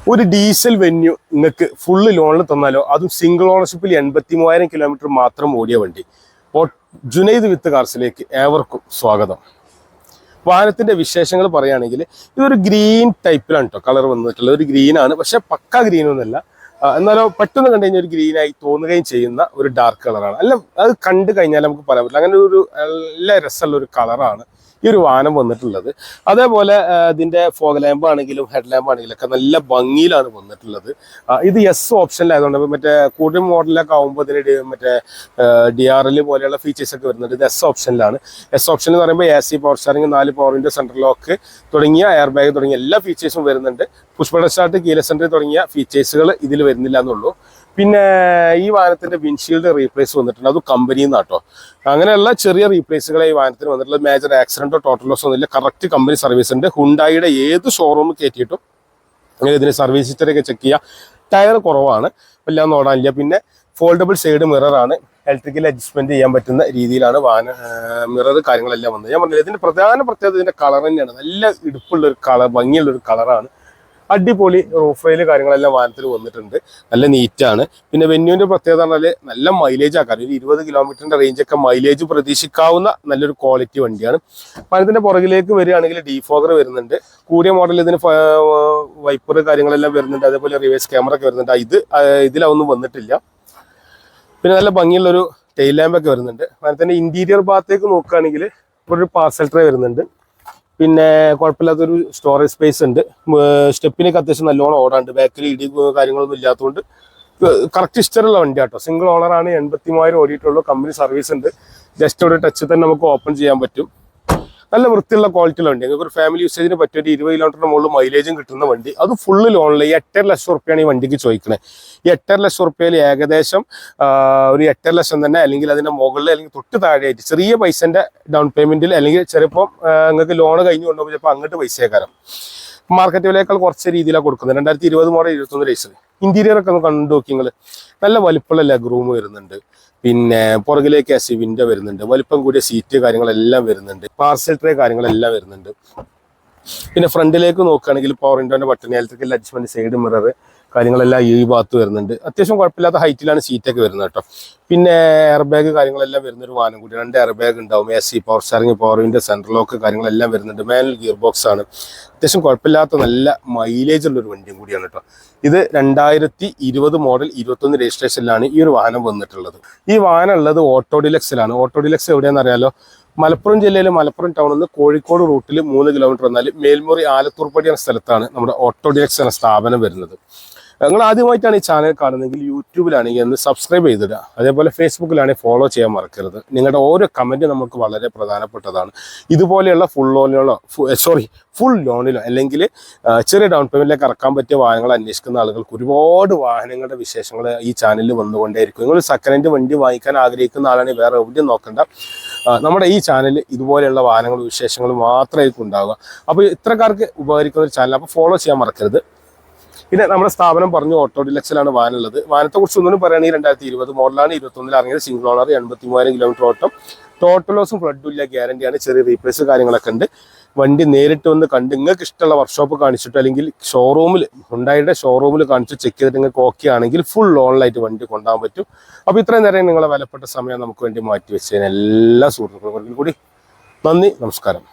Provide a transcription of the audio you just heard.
ഒരു diesel venue നിങ്ങൾക്ക് full ലോണിൽ തന്നാലോ, അതും സിംഗിൾ ഓണർഷിപ്പിൽ 83,000 കിലോമീറ്റർ മാത്രം ഓടിയ വണ്ടി. ജുനൈദ് വിത്ത് കാർസിലേക്ക് ഏവർക്കും സ്വാഗതം. വാഹനത്തിന്റെ വിശേഷങ്ങൾ പറയുകയാണെങ്കിൽ ഇതൊരു ഗ്രീൻ ടൈപ്പിലാണ് കേട്ടോ കളർ വന്നിട്ടുള്ളത്. ഒരു ഗ്രീനാണ്, പക്ഷെ പക്ക ഗ്രീൻ ഒന്നല്ല. എന്നാലോ പെട്ടെന്ന് കണ്ടു കഴിഞ്ഞാൽ ഒരു ഗ്രീനായി തോന്നുകയും ചെയ്യുന്ന ഒരു ഡാർക്ക് കളറാണ്. അല്ല, അത് കണ്ടു കഴിഞ്ഞാൽ നമുക്ക് പറയാൻ പറ്റില്ല, അങ്ങനെ ഒരു നല്ല രസമുള്ള ഒരു കളറാണ് ഈ ഒരു വാഹനം വന്നിട്ടുള്ളത്. അതേപോലെ ഇതിന്റെ ഫോഗ് ലാമ്പ് ആണെങ്കിലും ഹെഡ് ലാമ്പ് ആണെങ്കിലും ഒക്കെ നല്ല ഭംഗിയിലാണ് വന്നിട്ടുള്ളത്. ഇത് എസ് ഓപ്ഷനിലായതുകൊണ്ട് മറ്റേ കൂടുതൽ മോഡലൊക്കെ ആകുമ്പോൾ ഇതിന് മറ്റേ DRL പോലെയുള്ള ഫീച്ചേഴ്സ് ഒക്കെ വരുന്നുണ്ട്. ഇത് എസ് ഓപ്ഷനിലാണ്. എസ് ഓപ്ഷൻ എന്ന് പറയുമ്പോൾ AC power steering, 4 power window, central lock തുടങ്ങിയ എയർ ബാഗ് തുടങ്ങിയ എല്ലാ ഫീച്ചേഴ്സും വരുന്നുണ്ട്. Push button start, keyless entry തുടങ്ങിയ ഫീച്ചേഴ്സുകൾ ഇതിൽ വരുന്നില്ല എന്നുള്ളൂ. പിന്നെ ഈ വാഹനത്തിന്റെ വിൻഷീൽഡ് റീപ്ലേസ് വന്നിട്ടുണ്ട്, അത് കമ്പനിയിൽ നിന്നാട്ടോ. അങ്ങനെയുള്ള ചെറിയ റീപ്ലേസുകളെ ഈ വാഹനത്തിന് വന്നിട്ടുള്ളത്. മേജർ ആക്സിഡന്റോ ടോട്ടൽ ലോസോ ഒന്നുമില്ല. കറക്റ്റ് കമ്പനി സർവീസ് ഉണ്ട്. ഹുണ്ടായിയുടെ ഏത് ഷോറൂമിൽ കയറ്റിയിട്ടും അങ്ങനെ ഇതിന് സർവീസ് ഹിസ്റ്ററിയൊക്കെ ചെക്ക് ചെയ്യുക. ടയർ കുറവാണ്, എല്ലാം ഓടാനില്ല. പിന്നെ ഫോൾഡബിൾ സൈഡ് മിററാണ്, ഇലക്ട്രിക്കൽ അഡ്ജസ്റ്റ്മെന്റ് ചെയ്യാൻ പറ്റുന്ന രീതിയിലാണ് വാഹന മിറർ കാര്യങ്ങളെല്ലാം വന്നത്. ഞാൻ പറഞ്ഞില്ല, ഇതിന്റെ പ്രധാന പ്രത്യേകത ഇതിന്റെ കളർ തന്നെയാണ്. നല്ല ഇടുപ്പുള്ള ഒരു കളർ, ഭംഗിയുള്ള ഒരു കളറാണ്. അടിപൊളി റൂഫ് റെയിൽ കാര്യങ്ങളെല്ലാം വാഹനത്തിൽ വന്നിട്ടുണ്ട്, നല്ല നീറ്റാണ്. പിന്നെ വെന്യൂവിന്റെ പ്രത്യേകത പറഞ്ഞാൽ നല്ല മൈലേജ് ആക്കാറ്. ഒരു 20 കിലോമീറ്ററിന്റെ റേഞ്ചൊക്കെ മൈലേജ് പ്രതീക്ഷിക്കാവുന്ന നല്ലൊരു ക്വാളിറ്റി വണ്ടിയാണ്. വാഹനത്തിന്റെ പുറകിലേക്ക് വരികയാണെങ്കിൽ ഡീഫോഗർ വരുന്നുണ്ട്. കൂടിയ മോഡൽ ഇതിന് വൈപ്പർ കാര്യങ്ങളെല്ലാം വരുന്നുണ്ട്. അതേപോലെ റിവേഴ്സ് ക്യാമറ ഒക്കെ വരുന്നുണ്ട്. ഇതിലൊന്നും വന്നിട്ടില്ല. പിന്നെ നല്ല ഭംഗിയുള്ളൊരു ടെയിൽ ലാമ്പ് ഒക്കെ വരുന്നുണ്ട്. വാഹനത്തിന്റെ ഇന്റീരിയർ ഭാഗത്തേക്ക് നോക്കുകയാണെങ്കിൽ ഒരു പാർസൽ ട്രേ വരുന്നുണ്ട്. പിന്നെ കുഴപ്പമില്ലാത്തൊരു സ്റ്റോറേജ് സ്പേസ് ഉണ്ട്. സ്റ്റെപ്പിനൊക്കെ അത്യാവശ്യം നല്ലോണം ഓടാണ്ട്. ബാക്കിൽ ഇടി കാര്യങ്ങളൊന്നും ഇല്ലാത്തതുകൊണ്ട് കറക്റ്റ് ഇഷ്ടമുള്ള വണ്ടി കേട്ടോ. സിംഗിൾ ഓണറാണ്, 83,000 ഓടിയിട്ടുള്ളൂ. കമ്പനി സർവീസ് ഉണ്ട്. ജസ്റ്റ് ഒരു ടച്ച് തന്നെ നമുക്ക് ഓപ്പൺ ചെയ്യാൻ പറ്റും. നല്ല വൃത്തിയുള്ള ക്വാളിറ്റിയുള്ള വണ്ടി. നിങ്ങൾക്ക് ഒരു ഫാമിലി യൂസേജിന് പറ്റിയ 20 കിലോമീറ്ററിന് മുകളിൽ മൈലേജും കിട്ടുന്ന വണ്ടി, അത് ഫുള്ള് ലോണിൽ. ഈ 8.5 ലക്ഷം റുപ്യാണ് ഈ വണ്ടിക്ക് ചോദിക്കുന്നത്. ഈ 8.5 ലക്ഷം റുപ്യയിൽ ഏകദേശം ഒരു 8.5 ലക്ഷം തന്നെ, അല്ലെങ്കിൽ അതിന്റെ മുകളിൽ അല്ലെങ്കിൽ തൊട്ട് താഴെയായിട്ട് ചെറിയ പൈസന്റെ ഡൗൺ പേയ്മെന്റിൽ, അല്ലെങ്കിൽ ചിലപ്പോൾ നിങ്ങൾക്ക് ലോൺ കഴിഞ്ഞ് കൊണ്ടുപോകുമ്പോൾ ചിലപ്പോൾ അങ്ങോട്ട് പൈസയേക്കാരം മാർക്കറ്റ് വിലയേക്കാൾ കുറച്ച് രീതിയിലാണ് കൊടുക്കുന്നത്. 2020 മോഡൽ 21 രജിസ്റ്റർ. ഇന്റീരിയർ ഒക്കെ ഒന്ന് കണ്ടു നോക്കിങ്ങൾ. നല്ല വലിപ്പമുള്ള ലെഗ് റൂം വരുന്നുണ്ട്. പിന്നെ പുറകിലേക്ക് AC വിൻഡോ വരുന്നുണ്ട്. വലിപ്പം കൂടിയ സീറ്റ് കാര്യങ്ങളെല്ലാം വരുന്നുണ്ട്. പാർസൽ ട്രേ കാര്യങ്ങളെല്ലാം വരുന്നുണ്ട്. പിന്നെ ഫ്രണ്ടിലേക്ക് നോക്കുകയാണെങ്കിൽ പവർ വിൻഡോന്റെ button, electrical adjustment, side mirror കാര്യങ്ങളെല്ലാം ഈ ഭാഗത്ത് വരുന്നുണ്ട്. അത്യാവശ്യം കുഴപ്പമില്ലാത്ത ഹൈറ്റിലാണ് സീറ്റൊക്കെ വരുന്നത് കേട്ടോ. പിന്നെ എയർ ബാഗ് കാര്യങ്ങളെല്ലാം വരുന്നൊരു വാഹനം കൂടി. 2 എയർ ബാഗ് ഉണ്ടാവും. AC power steering, power window, central lock കാര്യങ്ങളെല്ലാം വരുന്നുണ്ട്. മാനുവൽ ഗിയർ ബോക്സ് ആണ്. അത്യാവശ്യം കുഴപ്പമില്ലാത്ത നല്ല മൈലേജ് ഉള്ള ഒരു വണ്ടിയും കൂടിയാണ് കേട്ടോ. ഇത് 2020 മോഡൽ 21 രജിസ്ട്രേഷനിലാണ് ഈ ഒരു വാഹനം വന്നിട്ടുള്ളത്. ഈ വാഹനം ഉള്ളത് ഓട്ടോ ഡിലക്സിലാണ്. ഓട്ടോ ഡിലക്സ് എവിടെയാണെന്ന് അറിയാലോ? മലപ്പുറം ജില്ലയിലെ മലപ്പുറം ടൗണിൽ നിന്ന് കോഴിക്കോട് റൂട്ടിൽ 3 കിലോമീറ്റർ വന്നാൽ മേൽമുറി ആലത്തൂർപ്പടി എന്ന സ്ഥലത്താണ് നമ്മുടെ ഓട്ടോ ഡിലക്സ് എന്ന സ്ഥാപനം വരുന്നത്. നിങ്ങൾ ആദ്യമായിട്ടാണ് ഈ ചാനൽ കാണുന്നതെങ്കിൽ യൂട്യൂബിലാണെങ്കിൽ ഒന്ന് സബ്സ്ക്രൈബ് ചെയ്തിടുക. അതേപോലെ ഫേസ്ബുക്കിലാണെങ്കിൽ ഫോളോ ചെയ്യാൻ മറക്കരുത്. നിങ്ങളുടെ ഓരോ കമൻറ്റ് നമുക്ക് വളരെ പ്രധാനപ്പെട്ടതാണ്. ഇതുപോലെയുള്ള ഫുൾ ലോണിലോ അല്ലെങ്കിൽ ചെറിയ ഡൗൺ പേയ്മെൻറ്റിലേക്ക് ഇറക്കാൻ പറ്റിയ വാഹനങ്ങൾ അന്വേഷിക്കുന്ന ആളുകൾക്ക് ഒരുപാട് വാഹനങ്ങളുടെ വിശേഷങ്ങൾ ഈ ചാനലിൽ വന്നുകൊണ്ടേയിരിക്കും. നിങ്ങൾ സെക്കൻഡ് ഹാൻഡ് വണ്ടി വാങ്ങിക്കാൻ ആഗ്രഹിക്കുന്ന ആളാണെങ്കിൽ വേറെ എവിടെയും നോക്കണ്ട. നമ്മുടെ ഈ ചാനൽ ഇതുപോലെയുള്ള വാഹനങ്ങളും വിശേഷങ്ങളും മാത്രമായിരിക്കും ഉണ്ടാവുക. അപ്പോൾ ഇത്രക്കാർക്ക് ഉപകരിക്കുന്ന ഒരു ചാനൽ, അപ്പോൾ ഫോളോ ചെയ്യാൻ മറക്കരുത്. പിന്നെ നമ്മുടെ സ്ഥാപനം പറഞ്ഞു ഓട്ടോ ഡിലക്സിലാണ് വാഹനമുള്ളത്. വാഹനത്തെ കുറിച്ച് ഒന്നും പറയുകയാണെങ്കിൽ 2020 മോഡലാണ്, 21 ഇറങ്ങിയത്. സിംഗിൾ ഓണർ, 83,000 കിലോമീറ്റർ ഓട്ടം. ടോട്ടൽ ലോസും ഫ്ലഡും ഇല്ല, ഗ്യാരണ്ടിയാണ്. ചെറിയ റീപ്ലേസ് കാര്യങ്ങളൊക്കെ ഉണ്ട്. വണ്ടി നേരിട്ട് വന്ന് കണ്ട് നിങ്ങൾക്ക് ഇഷ്ടമുള്ള വർക്ക്ഷോപ്പ് കാണിച്ചിട്ടോ അല്ലെങ്കിൽ ഷോറൂമിൽ ഹുണ്ടായിയുടെ ഷോറൂമിൽ കാണിച്ചു ചെക്ക് ചെയ്തിട്ട് നിങ്ങൾക്ക് ഓക്കെ ആണെങ്കിൽ ഫുൾ ലോണിലായിട്ട് വണ്ടി കൊണ്ടുപോകാൻ പറ്റും. അപ്പോൾ ഇത്രയും നേരം നിങ്ങളെ വിലപ്പെട്ട സമയം നമുക്ക് വേണ്ടി മാറ്റി വെച്ചതിന് എല്ലാ സുഹൃത്തുക്കൾക്കും കൂടി നന്ദി, നമസ്കാരം.